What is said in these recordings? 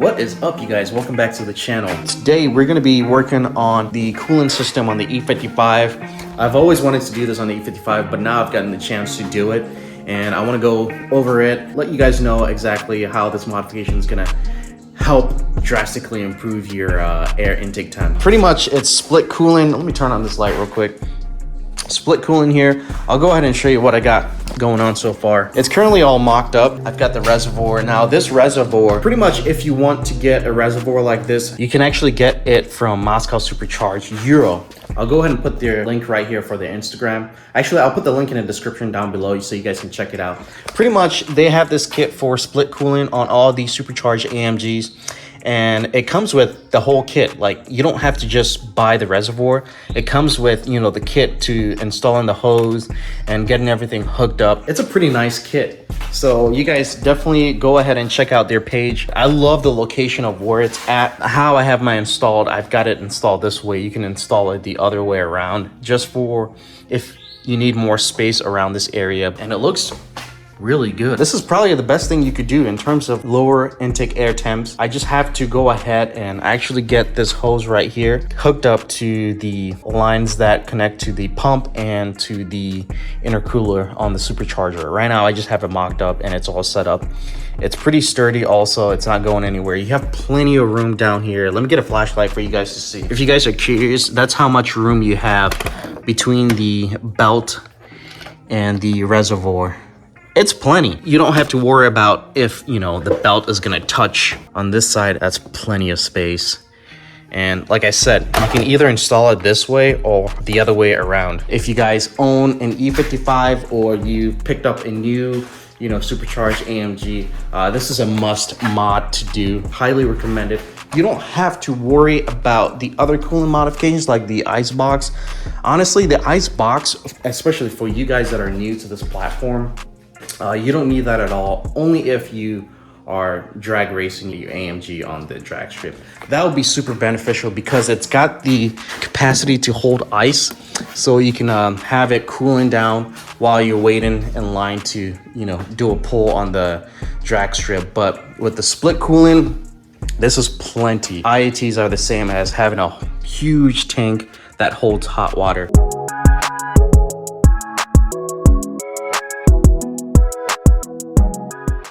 What is up, you guys? Welcome back to the channel. Today we're going to be working on the coolant system on the E55. I've always wanted to do this on the E55, but now I've gotten the chance to do it, and I want to go over it, let you guys know exactly how this modification is going to help drastically improve your air intake time. Pretty much it's split coolant. Let me turn on this light real quick. Split coolant here. I'll go ahead and show you what I got going on so far. It's currently all mocked up. I've got the reservoir. Now this reservoir, pretty much if you want to get a reservoir like this, you can actually get it from Moscow Supercharged Euro. I'll go ahead and put their link right here for their Instagram. Actually, I'll put the link in the description down below so you guys can check it out. Pretty much they have this kit for split coolant on all these supercharged AMGs. And it comes with the whole kit. Like, you don't have to just buy the reservoir. It comes with, you know, the kit to installing the hose and getting everything hooked up. It's a pretty nice kit. So you guys definitely go ahead and check out their page. I love the location of where it's at. How I have mine installed, I've got it installed this way. You can install it the other way around, just for if you need more space around this area. And it looks really good. This is probably the best thing you could do in terms of lower intake air temps. I just have to go ahead and actually get this hose right here hooked up to the lines that connect to the pump and to the intercooler on the supercharger. Right now I just have it mocked up and it's all set up. It's pretty sturdy also. It's not going anywhere. You have plenty of room down here. Let me get a flashlight for you guys to see. If you guys are curious, that's how much room you have between the belt and the reservoir. It's plenty. You don't have to worry about if, you know, the belt is gonna touch on this side. That's plenty of space. And like I said, you can either install it this way or the other way around. If you guys own an E55 or you picked up a new, you know, supercharged AMG, this is a must mod to do. Highly recommended. You don't have to worry about the other coolant modifications like the ice box. Honestly, the ice box, especially for you guys that are new to this platform, you don't need that at all, only if you are drag racing your AMG on the drag strip. That would be super beneficial because it's got the capacity to hold ice, so you can have it cooling down while you're waiting in line to, you know, do a pull on the drag strip. But with the split coolant, this is plenty. IATs are the same as having a huge tank that holds hot water.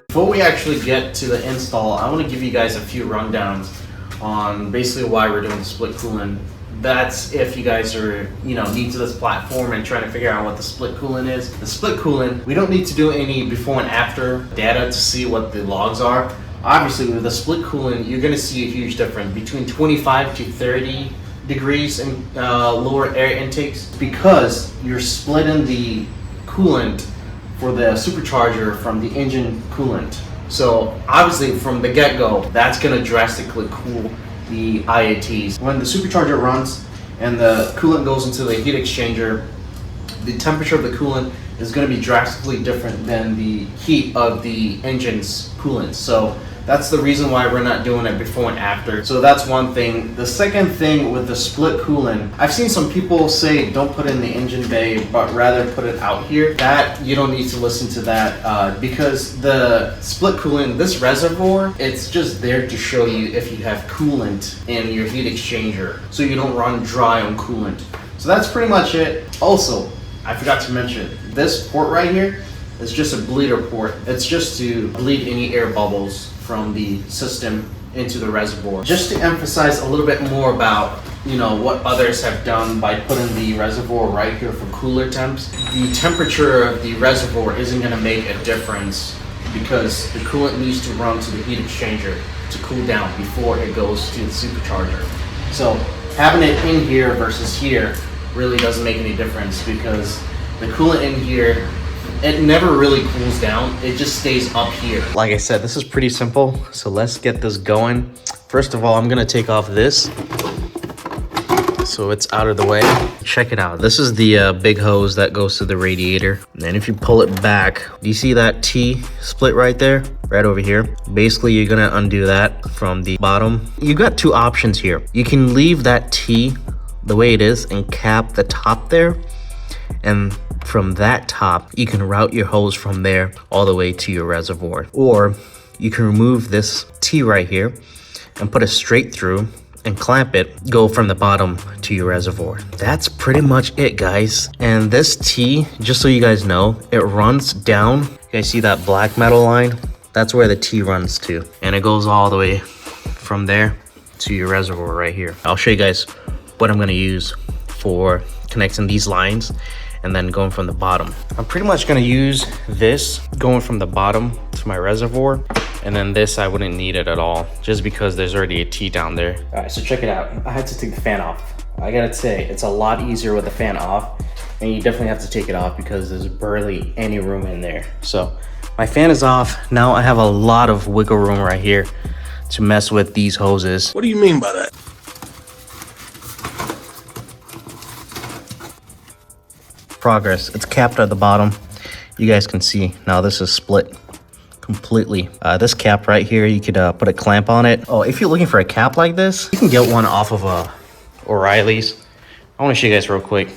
Before we actually get to the install, I want to give you guys a few rundowns on basically why we're doing the split coolant. That's if you guys are, you know, new to this platform and trying to figure out what the split coolant is. The split coolant, we don't need to do any before and after data to see what the logs are. Obviously, with the split coolant, you're going to see a huge difference between 25 to 30 degrees in lower air intakes because you're splitting the coolant for the supercharger from the engine coolant. So obviously from the get-go, that's gonna drastically cool the IATs. When the supercharger runs and the coolant goes into the heat exchanger, the temperature of the coolant is gonna be drastically different than the heat of the engine's coolant. So that's the reason why we're not doing it before and after. So that's one thing. The second thing with the split coolant, I've seen some people say don't put it in the engine bay, but rather put it out here. That, you don't need to listen to that because the split coolant, this reservoir, it's just there to show you if you have coolant in your heat exchanger, so you don't run dry on coolant. So that's pretty much it. Also, I forgot to mention, this port right here is just a bleeder port. It's just to bleed any air bubbles from the system into the reservoir. Just to emphasize a little bit more about, you know, what others have done by putting the reservoir right here for cooler temps. The temperature of the reservoir isn't gonna make a difference because the coolant needs to run to the heat exchanger to cool down before it goes to the supercharger. So having it in here versus here really doesn't make any difference because the coolant in here, it never really cools down. It just stays up here. Like I said, this is pretty simple. So let's get this going. First of all, I'm gonna take off this so it's out of the way. Check it out. This is the big hose that goes to the radiator. And then if you pull it back, do you see that T split right there? Right over here. Basically, you're gonna undo that from the bottom. You got two options here. You can leave that T the way it is and cap the top there, and from that top you can route your hose from there all the way to your reservoir, or you can remove this T right here and put it straight through and clamp it, go from the bottom to your reservoir. That's pretty much it, guys. And this T, just so you guys know, it runs down. You guys see that black metal line? That's where the T runs to. And it goes all the way from there to your reservoir right here. I'll show you guys what I'm gonna use for connecting these lines and then going from the bottom. I'm pretty much gonna use this going from the bottom to my reservoir, and then this I wouldn't need it at all just because there's already a T down there. All right, so check it out. I had to take the fan off. I gotta say, it's a lot easier with the fan off, and you definitely have to take it off because there's barely any room in there. So my fan is off. Now I have a lot of wiggle room right here to mess with these hoses. What do you mean by that? Progress. It's capped at the bottom. You guys can see now this is split completely. This cap right here, you could put a clamp on it. Oh, if you're looking for a cap like this, you can get one off of O'Reilly's. I want to show you guys real quick.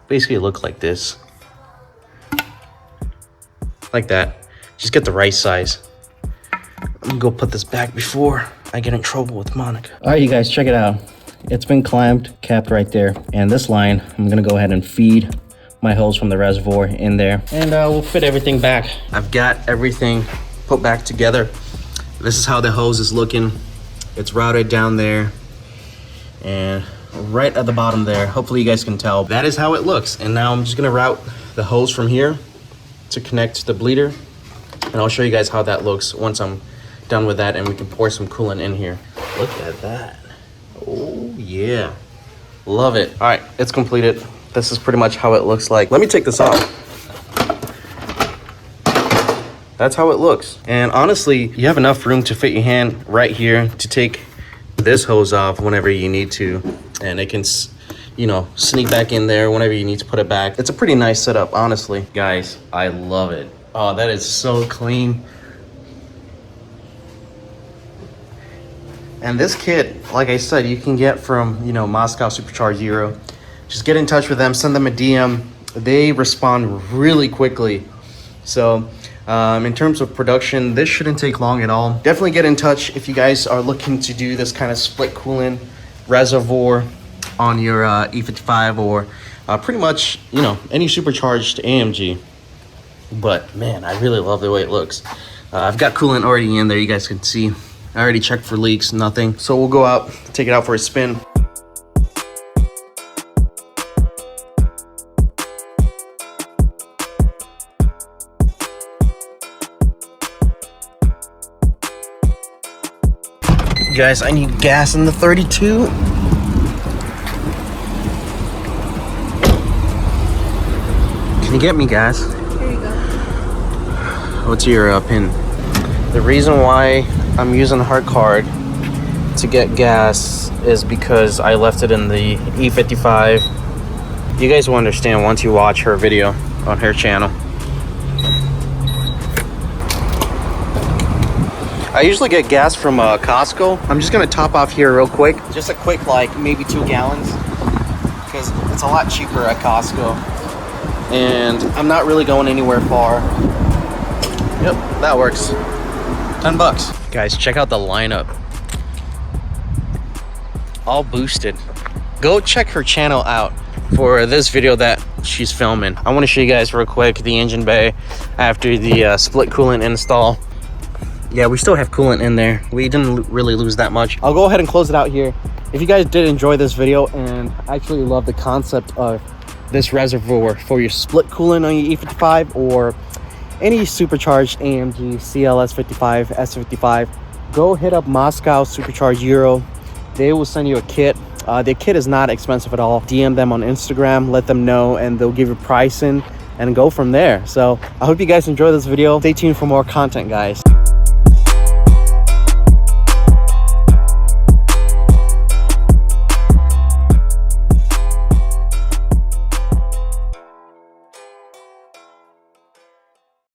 Basically look like this, like that. Just get the right size. I'm gonna go put this back before I get in trouble with Monica. All right, you guys, check it out. It's been clamped, capped right there. And this line, I'm gonna go ahead and feed my hose from the reservoir in there, and we'll fit everything back. I've got everything put back together. This is how the hose is looking. It's routed down there and right at the bottom there. Hopefully you guys can tell. That is how it looks. And now I'm just gonna route the hose from here to connect to the bleeder, and I'll show you guys how that looks once I'm done with that and we can pour some coolant in here. Look at that. Oh yeah, love it. All right, it's completed. This is pretty much how it looks like. Let me take this off. That's how it looks. And honestly, you have enough room to fit your hand right here to take this hose off whenever you need to, and it can, you know, sneak back in there whenever you need to put it back. It's a pretty nice setup, honestly. Guys, I love it. Oh, that is so clean. And this kit, like I said, you can get from, you know, Moscow Supercharged Euro. Just get in touch with them, send them a DM. They respond really quickly. So in terms of production, this shouldn't take long at all. Definitely get in touch if you guys are looking to do this kind of split coolant reservoir on your E55 or pretty much, you know, any supercharged AMG. But man, I really love the way it looks. I've got coolant already in there, you guys can see. I already checked for leaks, nothing. So we'll go out, take it out for a spin. Guys, I need gas in the 32. Can you get me gas? Here you go. What's your pin? The reason why I'm using her card to get gas is because I left it in the E55. You guys will understand once you watch her video on her channel. I usually get gas from Costco. I'm just gonna top off here real quick. Just a quick, like, maybe 2 gallons. Because it's a lot cheaper at Costco. And I'm not really going anywhere far. Yep, that works. $10. Guys, check out the lineup. All boosted. Go check her channel out for this video that she's filming. I want to show you guys real quick the engine bay after the split coolant install. Yeah, we still have coolant in there. We didn't really lose that much. I'll go ahead and close it out here. If you guys did enjoy this video and actually love the concept of this reservoir for your split coolant on your E55 or any supercharged AMG, CLS55, S55, go hit up Moscow Supercharged Euro. They will send you a kit. The kit is not expensive at all. DM them on Instagram, let them know, and they'll give you pricing and go from there. So I hope you guys enjoy this video. Stay tuned for more content, guys.